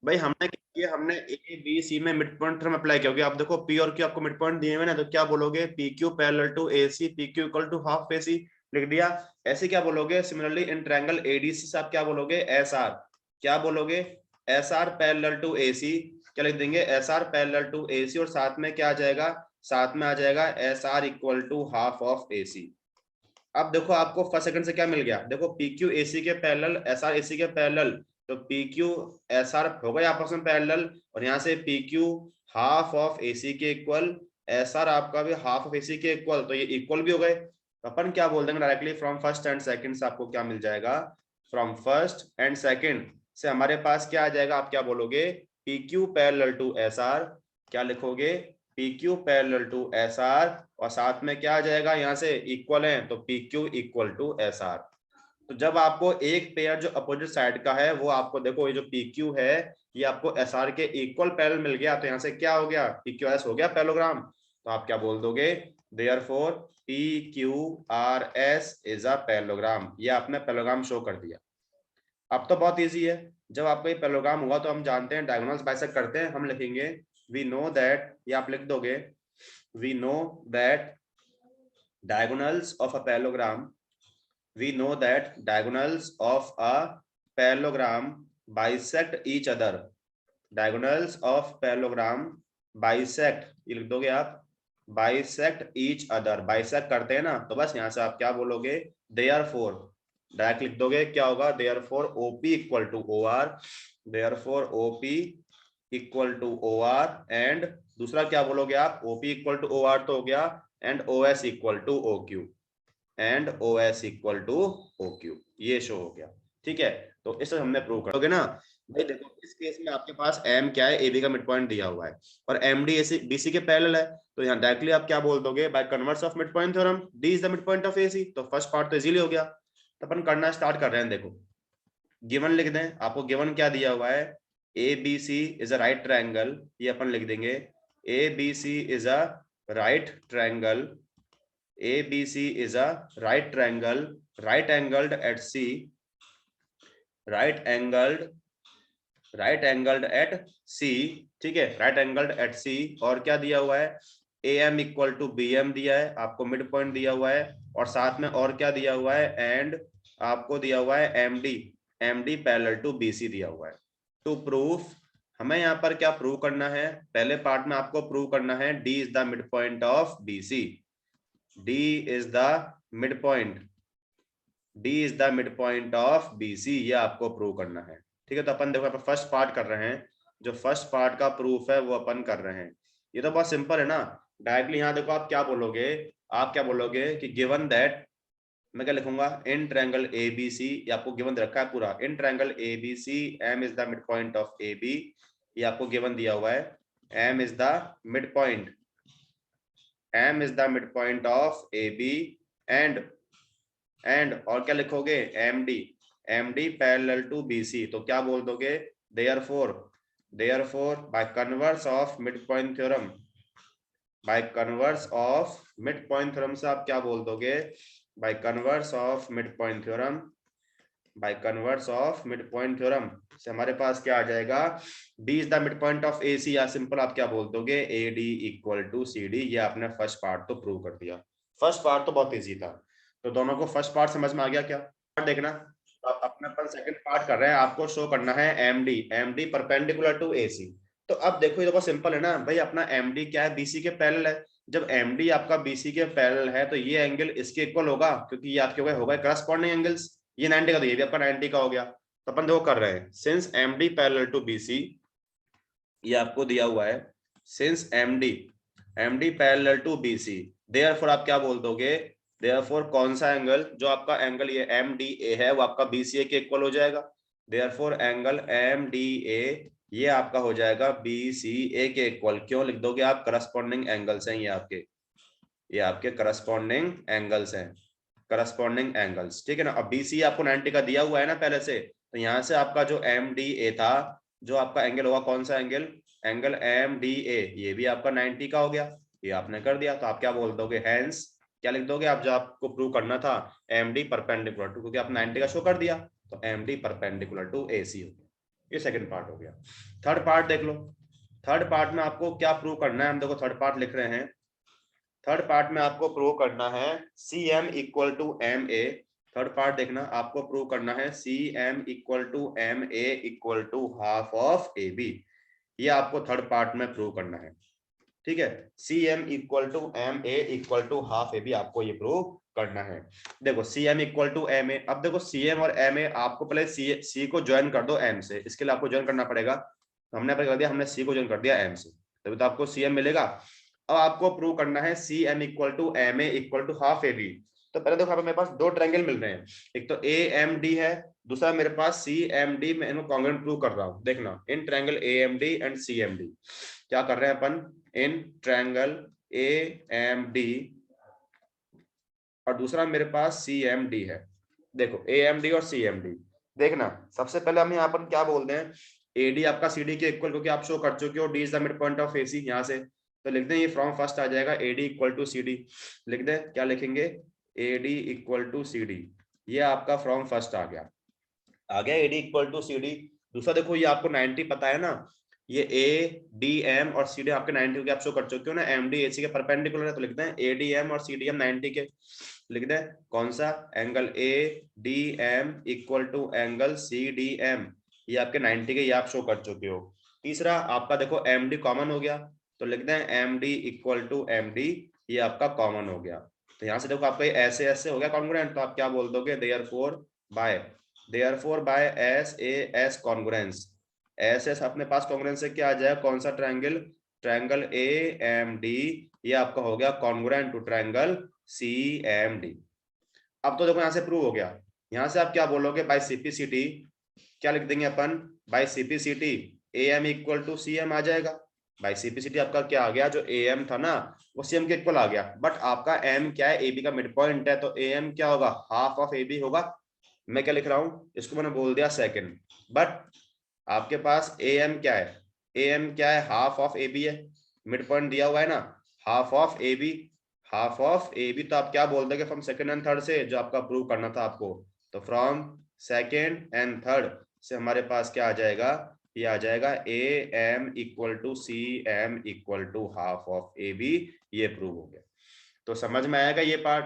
भाई हमने क्या किया, हमने ए बी सी में मिड पॉइंट थ्योरम अप्लाई किया। क्योंकि आप देखो पी और क्यू आपको मिड पॉइंट दिए हुए ना, तो क्या बोलोगे, P Q parallel to A C, P Q equal to half A C, लिख दिया। ऐसे क्या बोलोगे, सिमिलरली इन ट्रायंगल एडीसी से आप क्या बोलोगे, एस आर, क्या बोलोगे, S R parallel to A सी, क्या लिख देंगे, S R parallel to A सी, और साथ में क्या आ जाएगा, साथ में आ जाएगा S R equal to half of A C. अब देखो आपको फर्स्ट सेकंड से क्या मिल गया, देखो पी क्यू ए सी के पैरेलल, एस आर ए सी के पैरेलल, तो पी क्यू एस आर हो गया आपस में पैरेलल, और यहाँ से P Q half of A सी के इक्वल, एस आर आपका भी हाफ ऑफ ए सी के इक्वल, तो ये इक्वल भी हो गए। तो अपन क्या बोल देंगे directly, from first and second से आपको क्या मिल जाएगा, फ्रॉम फर्स्ट एंड सेकंड से हमारे पास क्या आ जाएगा, आप क्या बोलोगे, P Q parallel to S R, क्या लिखोगे, P Q parallel to S R, और साथ में क्या आ जाएगा, यहाँ से इक्वल है तो P Q equal to S R. तो जब आपको एक पेयर जो अपोजिट साइड का है, वो आपको देखो, ये जो पी क्यू है ये आपको एस आर के इक्वल पैरेलल मिल गया, तो यहाँ से क्या हो गया, पी क्यू एस हो गया पैरेललोग्राम। तो आप क्या बोल दोगे, therefore P Q R S is a parallelogram. ये आपने पैरेललोग्राम शो कर दिया। अब तो बहुत इजी है, जब आपका ये पैरेललोग्राम हुआ तो हम जानते हैं डायगोनल्स बाइसेक्ट करते हैं, हम लिखेंगे वी नो दैट, ये आप लिख दोगे, we know that diagonals of a parallelogram, we know that diagonals of a parallelogram bisect each other, diagonals of parallelogram bisect, ये लिख दोगे आप, bisect each other, bisect करते हैं ना, तो बस यहाँ से आप क्या बोलोगे, therefore डायरेक्ट लिख दोगे, क्या होगा, therefore OP equal to OR, therefore OP equal to OR, and दूसरा क्या बोलोगे आप, OP इक्वल टू OR तो हो गया, and OS equal to OQ, and OS equal to OQ, ये शो हो गया। ठीक है, तो इसे हमने प्रूव कर दोगे ना। भाई देखो इस केस में आपके पास M क्या है, AB का मिड पॉइंट दिया हुआ है, और MD BC के पैरेलल है, तो यहाँ डायरेक्टली आप क्या बोल दोगे, by converse of mid point theorem D is the mid point of AC। तो फर्स्ट पार्ट तो इजीली हो गया। तो अपन करना स्टार्ट कर रहे हैं, देखो गिवन लिख दें, आपको गिवन क्या दिया हुआ है, A B C is a right triangle, ये अपन लिख देंगे, A B C is a right triangle, A B C is a right triangle, right angled at C, right angled at C, ठीक है, राइट एंगल्ड एट सी, और क्या दिया हुआ है, A M equal to B M दिया है, आपको मिड पॉइंट दिया हुआ है, और साथ में और क्या दिया हुआ है, एंड आपको दिया हुआ है M D parallel to B C दिया हुआ है। टू प्रूफ, हमें यहाँ पर क्या प्रूव करना है, पहले पार्ट में आपको प्रूव करना है D is the mid point of B C, D is the mid point, D is the mid point of B C, ये आपको प्रूव करना है। ठीक है, तो अपन देखो फर्स्ट पार्ट कर रहे हैं, जो फर्स्ट पार्ट का प्रूफ है वो अपन कर रहे हैं। ये तो बहुत सिंपल है ना, डायरेक्टली यहाँ देखो आप क्या बोलोगे, आप क्या बोलोगे कि गिवन दैट, मैं क्या लिखूंगा, इन ट्रायंगल ए बी सी, ये आपको गिवन रखा है पूरा, in triangle A B C M is the mid point of A B, ये आपको गिवन दिया हुआ है, M is the mid point, M is the mid point of A B, and और क्या लिखोगे, M D parallel to B C, तो क्या बोल दोगे, therefore by converse of mid point theorem, by converse of mid point theorem से आप क्या बोल दोगे, by converse of mid point theorem, by converse of mid point theorem से हमारे पास क्या आ जाएगा, D is the mid point of A C, या सिंपल आप क्या बोल दोगे, A D equal to C D. ये आपने फर्स्ट पार्ट तो प्रूव कर दिया। फर्स्ट पार्ट तो बहुत इजी था, तो दोनों को फर्स्ट पार्ट समझ में आ गया क्या, देखना। तो अपना अपन सेकंड पार्ट कर रहे हैं, आपको शो करना है M D perpendicular to A सी। तो अब देखो ये तो बहुत सिंपल है ना भाई, अपना एम डी क्या है, बीसी के पैरेलल है। जब एम डी आपका बीसी के पैरेलल है तो ये एंगल इसके इक्वल होगा, क्योंकि ये आपके हो गए करस्पॉन्डिंग एंगल्स, ये 90 का, तो ये भी आपका 90 का हो गया। तो अपन देखो कर रहे हैं, since M D parallel to BC, ये आपको दिया हुआ है, since M D parallel to BC, therefore आप क्या बोल दोगे, देयरफॉर कौन सा एंगल, जो आपका एंगल ये एम डी ए है वो आपका बीसीए के इक्वल हो जाएगा, therefore angle M D A ये आपका हो जाएगा बीसीए के इक्वल। क्यों लिख दोगे आप, करस्पॉन्डिंग एंगल्स हैं ये आपके करस्पॉन्डिंग एंगल्स हैं, करस्पॉन्डिंग एंगल्स, ठीक है ना। अब बीसी आपको 90 का दिया हुआ है ना पहले से, तो यहाँ से आपका जो एम डी ए था, जो आपका एंगल होगा, कौन सा angle, angle M D A, ये भी आपका 90 का हो गया, ये आपने कर दिया। तो आप क्या बोल दोगे, हेंस क्या लिख दोगे आप, जो आपको प्रूव करना था, एम डी परपेंडिकुलर टू, क्योंकि आप 90 का शो कर दिया, तो M D perpendicular to A सी हो गया। ये सेकंड पार्ट हो गया। थर्ड पार्ट देख लो। थर्ड पार्ट में आपको क्या प्रूव करना है, हम देखो थर्ड पार्ट लिख रहे हैं। थर्ड पार्ट में आपको प्रूव करना है C M equal to M A. Third part देखना, आपको प्रूव करना है C M equal to M A equal to half of A B. ये आपको थर्ड पार्ट में प्रूव करना है, ठीक है। C M equal to M A equal to half A B, आपको ये प्रूव करना है। देखो C M equal to M A, अब देखो सी एम और एम ए, आपको पहले सी को ज्वाइन कर दो एम से, इसके लिए आपको ज्वाइन करना पड़ेगा। हमने पहले कर दिया, हमने सी को ज्वाइन कर दिया एम से, तभी तो आपको सी एम मिलेगा। अब आपको प्रूव करना है C M equal to M A equal to half A B. तो पहले देखो यहाँ पे मेरे पास दो ट्रायंगल मिल रहे हैं, एक तो ए एम डी है, दूसरा मेरे पास सी एम डी। मैं इनको कॉन्ग्रुएंट प्रूव कर रहा हूँ। देखना in triangle A M D and C M D क्या कर रहे हैं अपन, in triangle A M D और दूसरा मेरे पास सी एम डी है। देखो ए एम डी और सी एम डी, देखना सबसे पहले हम यहाँ पर क्या बोलते हैं, ए डी आपका सी डी के इक्वल, क्योंकि आप शो कर चुके हो D is the mid point of A C. यहाँ से तो लिख दें ये फ्रॉम फर्स्ट आ जाएगा A D equal to C D. लिख दें, क्या लिखेंगे, A D equal to C D. ये आपका फ्रॉम फर्स्ट आ गया, आ गया A D equal to C D. दूसरा देखो ये आपको 90 पता है ना, ये ए डी एम और सी डी आपके 90 के आप शो कर चुके हो ना, एम डी ए सी के परपेंडिकुलर है, तो लिखते हैं ए डी एम और सी डी एम 90 के। लिख दें कौन सा, angle A D M equal to angle C D M, ये आपके 90 के, ये आप शो कर चुके हो। तीसरा आपका देखो एम डी कॉमन हो गया, तो लिख दें M D equal to M D, ये आपका कॉमन हो गया। तो यहाँ से देखो आपका ऐसे ऐसे हो गया कॉन्ग्रुएंट, तो आप क्या बोल दोगे, therefore by S A S congruence. S S अपने पास कॉन्ग्रुएंस से क्या आ जाएगा, कौन सा triangle, triangle A M D, ये आपका हो गया congruent to triangle C M D. अब तो देखो यहाँ से प्रूव हो गया। यहाँ से आप क्या बोलोगे, बाय सीपीसीटी क्या लिख देंगे अपन, by CPCT A M equal to C M आ जाएगा। बाय सीपीसीटी आपका क्या आ गया, जो ए एम था ना वो सी एम के इक्वल आ गया, बट आपका एम क्या है, ए बी का मिड पॉइंट है, तो ए एम क्या होगा, हाफ ऑफ ए बी होगा। मैं क्या लिख रहा हूँ, इसको मैंने बोल दिया सेकंड, बट आपके पास ए एम क्या है, ए एम क्या है, हाफ ऑफ ए बी है, मिड पॉइंट दिया हुआ है ना, half of A B, half of A B. तो आप क्या बोल दोगे, फ्रॉम सेकंड एंड थर्ड से, जो आपका प्रूव करना था आपको, तो फ्रॉम सेकंड एंड थर्ड से हमारे पास क्या आ जाएगा, ये आ जाएगा A M equal to C M equal to half of A B, ये प्रूव हो गया। तो समझ में आएगा ये पार्ट।